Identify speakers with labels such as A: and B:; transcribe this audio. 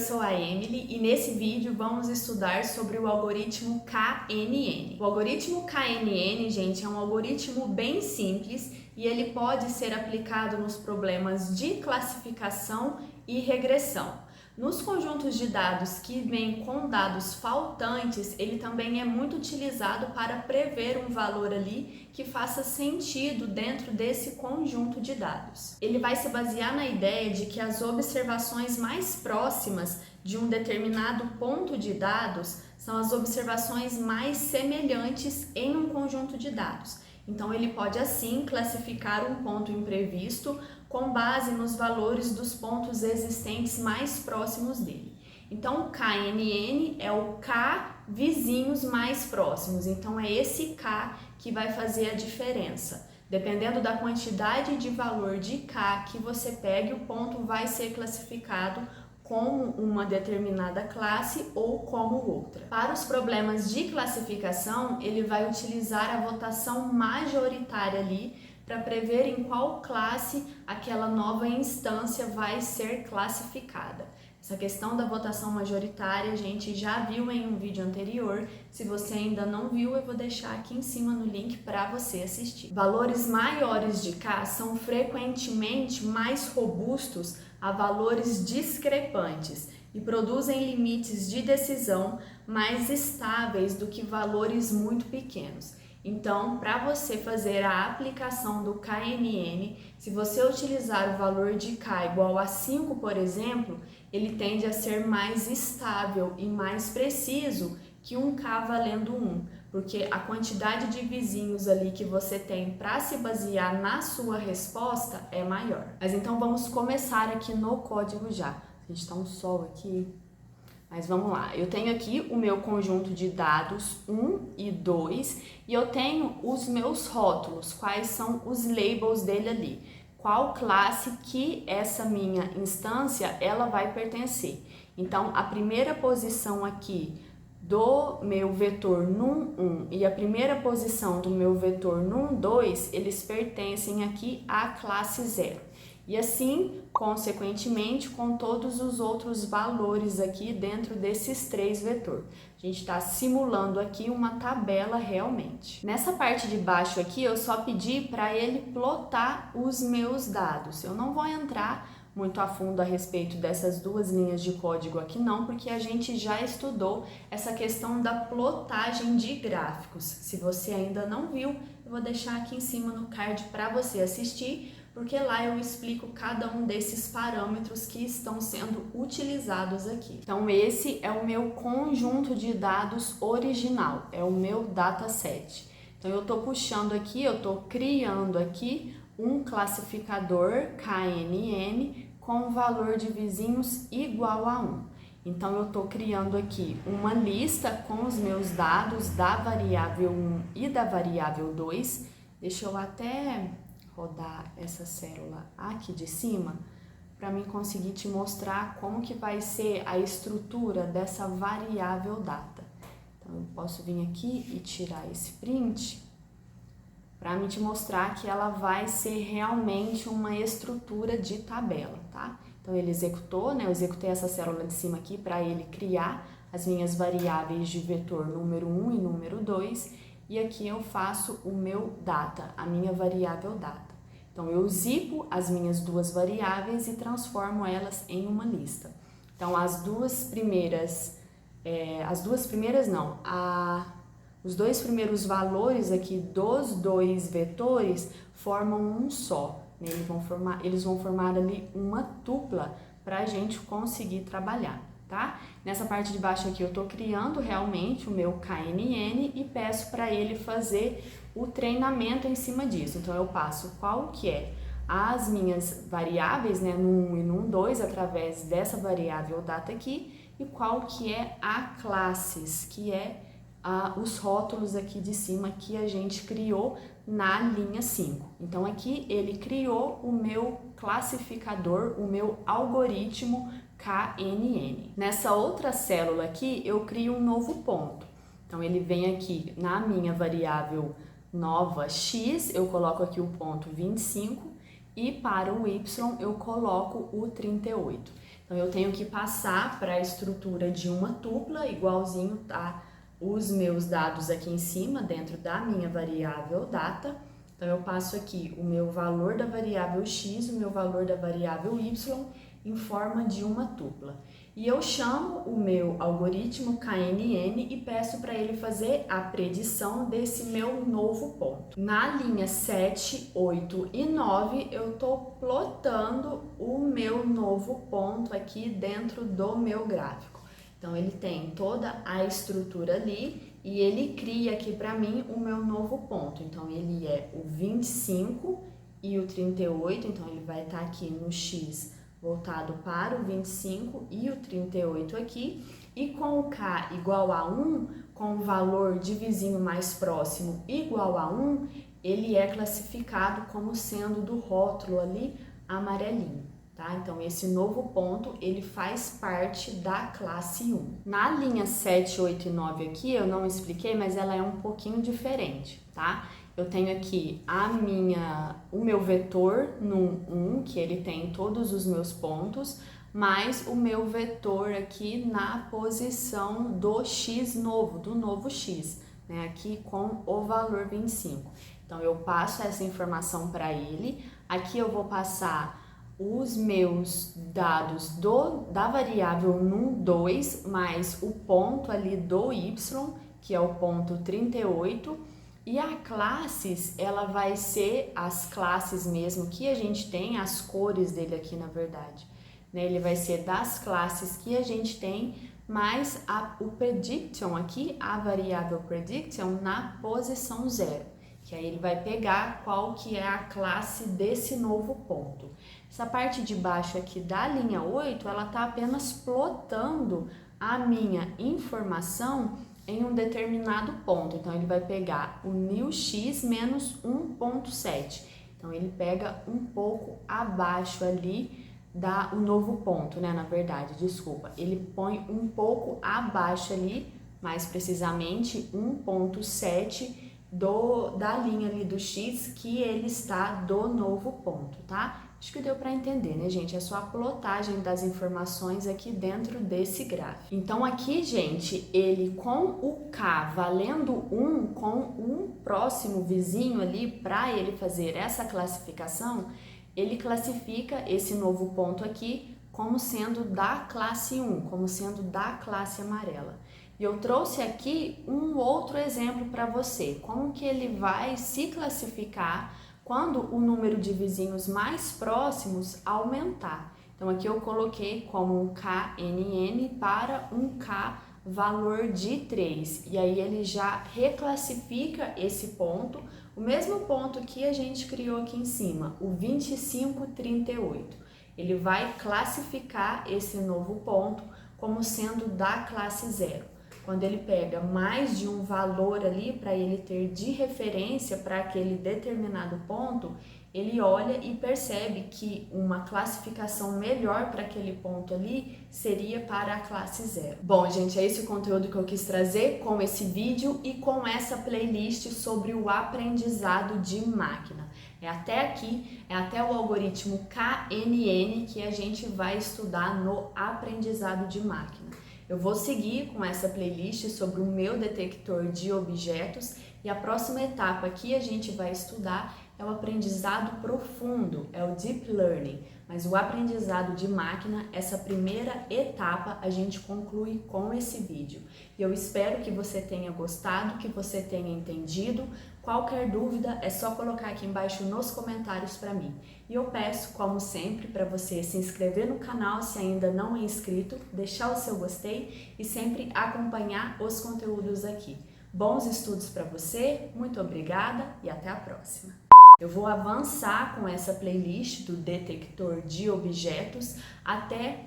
A: sou a Emily e nesse vídeo vamos estudar sobre o algoritmo KNN. O algoritmo KNN, gente, é um algoritmo bem simples e ele pode ser aplicado nos problemas de classificação e regressão. Nos conjuntos de dados que vêm com dados faltantes, ele também é muito utilizado para prever um valor ali que faça sentido dentro desse conjunto de dados. Ele vai se basear na ideia de que as observações mais próximas de um determinado ponto de dados são as observações mais semelhantes em um conjunto de dados. Então, ele pode assim classificar um ponto imprevisto com base nos valores dos pontos existentes mais próximos dele. Então, o KNN é o K vizinhos mais próximos. Então, é esse K que vai fazer a diferença. Dependendo da quantidade de valor de K que você pegue, o ponto vai ser classificado como uma determinada classe ou como outra. Para os problemas de classificação, ele vai utilizar a votação majoritária ali para prever em qual classe aquela nova instância vai ser classificada. Essa questão da votação majoritária a gente já viu em um vídeo anterior. Se você ainda não viu, eu vou deixar aqui em cima no link para você assistir. Valores maiores de K são frequentemente mais robustos a valores discrepantes e produzem limites de decisão mais estáveis do que valores muito pequenos. Então, para você fazer a aplicação do KNN, se você utilizar o valor de K igual a 5, por exemplo, ele tende a ser mais estável e mais preciso que um K valendo 1, porque a quantidade de vizinhos ali que você tem para se basear na sua resposta é maior. Mas então vamos começar aqui no código já. A gente tá um sol aqui, mas vamos lá. Eu tenho aqui o meu conjunto de dados 1 e 2 e eu tenho os meus rótulos, quais são os labels dele ali. Qual classe que essa minha instância ela vai pertencer. Então, a primeira posição aqui do meu vetor num1 e a primeira posição do meu vetor num2, eles pertencem aqui à classe 0. E assim, consequentemente, com todos os outros valores aqui dentro desses três vetores. A gente está simulando aqui uma tabela realmente. Nessa parte de baixo aqui, eu só pedi para ele plotar os meus dados. Eu não vou entrar muito a fundo a respeito dessas duas linhas de código aqui não, porque a gente já estudou essa questão da plotagem de gráficos. Se você ainda não viu, eu vou deixar aqui em cima no card para você assistir, porque lá eu explico cada um desses parâmetros que estão sendo utilizados aqui. Então esse é o meu conjunto de dados original, é o meu dataset. Então eu estou puxando aqui, eu estou criando aqui um classificador KNN com valor de vizinhos igual a 1. Então eu estou criando aqui uma lista com os meus dados da variável 1 e da variável 2. Deixa eu até rodar essa célula aqui de cima para mim conseguir te mostrar como que vai ser a estrutura dessa variável data. Então eu posso vir aqui e tirar esse print para me te mostrar que ela vai ser realmente uma estrutura de tabela, tá? Então ele executou, né? Eu executei essa célula de cima aqui para ele criar as minhas variáveis de vetor número 1 e número 2, e aqui eu faço o meu data, a minha variável data. Então eu zipo as minhas duas variáveis e transformo elas em uma lista. Então os dois primeiros valores aqui dos dois vetores formam um só, né? Eles vão formar ali uma tupla para a gente conseguir trabalhar, tá? Nessa parte de baixo aqui eu estou criando realmente o meu KNN e peço para ele fazer o treinamento em cima disso. Então eu passo qual que é as minhas variáveis, né, no 1 e no 2, através dessa variável data aqui, e qual que é a classes, que é os rótulos aqui de cima que a gente criou na linha 5. Então aqui ele criou o meu classificador, o meu algoritmo KNN. Nessa outra célula aqui eu crio um novo ponto. Então ele vem aqui na minha variável nova x, eu coloco aqui o ponto 25 e para o y eu coloco o 38. Então eu tenho que passar para a estrutura de uma tupla, igualzinho tá os meus dados aqui em cima, dentro da minha variável data. Então eu passo aqui o meu valor da variável x, o meu valor da variável y, em forma de uma tupla. E eu chamo o meu algoritmo KNN e peço para ele fazer a predição desse meu novo ponto. Na linha 7, 8 e 9, eu estou plotando o meu novo ponto aqui dentro do meu gráfico. Então ele tem toda a estrutura ali e ele cria aqui para mim o meu novo ponto. Então ele é o 25 e o 38, então ele vai estar aqui no x voltado para o 25 e o 38 aqui, e com o k igual a 1, com o valor de vizinho mais próximo igual a 1, ele é classificado como sendo do rótulo ali amarelinho, tá? Então esse novo ponto, ele faz parte da classe 1. Na linha 7, 8 e 9 aqui, eu não expliquei, mas ela é um pouquinho diferente, tá? Eu tenho aqui o meu vetor num 1, que ele tem todos os meus pontos, mais o meu vetor aqui na posição do x novo, do novo x, né? Aqui com o valor 25. Então eu passo essa informação para ele. Aqui eu vou passar os meus dados da variável num2 mais o ponto ali do y, que é o ponto 38. E a classes, ela vai ser as classes mesmo que a gente tem, as cores dele aqui na verdade, né? Ele vai ser das classes que a gente tem, mais o prediction aqui, a variável prediction na posição 0, que aí ele vai pegar qual que é a classe desse novo ponto. Essa parte de baixo aqui da linha 8, ela tá apenas plotando a minha informação em um determinado ponto. Então ele vai pegar o new x menos 1.7. Então ele pega um pouco abaixo ali o novo ponto, né? Na verdade, desculpa. Ele põe um pouco abaixo ali, mais precisamente 1.7 da linha ali do x que ele está do novo ponto, tá? Acho que deu para entender, né, gente? É só a plotagem das informações aqui dentro desse gráfico. Então aqui, gente, ele com o k valendo 1, com um próximo vizinho ali, para ele fazer essa classificação, ele classifica esse novo ponto aqui como sendo da classe 1, como sendo da classe amarela. E eu trouxe aqui um outro exemplo para você, como que ele vai se classificar quando o número de vizinhos mais próximos aumentar. Então aqui eu coloquei como um KNN para um K valor de 3. E aí ele já reclassifica esse ponto, o mesmo ponto que a gente criou aqui em cima, o 2538. Ele vai classificar esse novo ponto como sendo da classe 0. Quando ele pega mais de um valor ali para ele ter de referência para aquele determinado ponto, ele olha e percebe que uma classificação melhor para aquele ponto ali seria para a classe 0. Bom, gente, é esse o conteúdo que eu quis trazer com esse vídeo e com essa playlist sobre o aprendizado de máquina. É até aqui, é até o algoritmo KNN que a gente vai estudar no aprendizado de máquina. Eu vou seguir com essa playlist sobre o meu detector de objetos e a próxima etapa que a gente vai estudar é o aprendizado profundo, é o Deep Learning. Mas o aprendizado de máquina, essa primeira etapa, a gente conclui com esse vídeo. E eu espero que você tenha gostado, que você tenha entendido. Qualquer dúvida é só colocar aqui embaixo nos comentários para mim. E eu peço, como sempre, para você se inscrever no canal se ainda não é inscrito, deixar o seu gostei e sempre acompanhar os conteúdos aqui. Bons estudos para você, muito obrigada e até a próxima! Eu vou avançar com essa playlist do detector de objetos até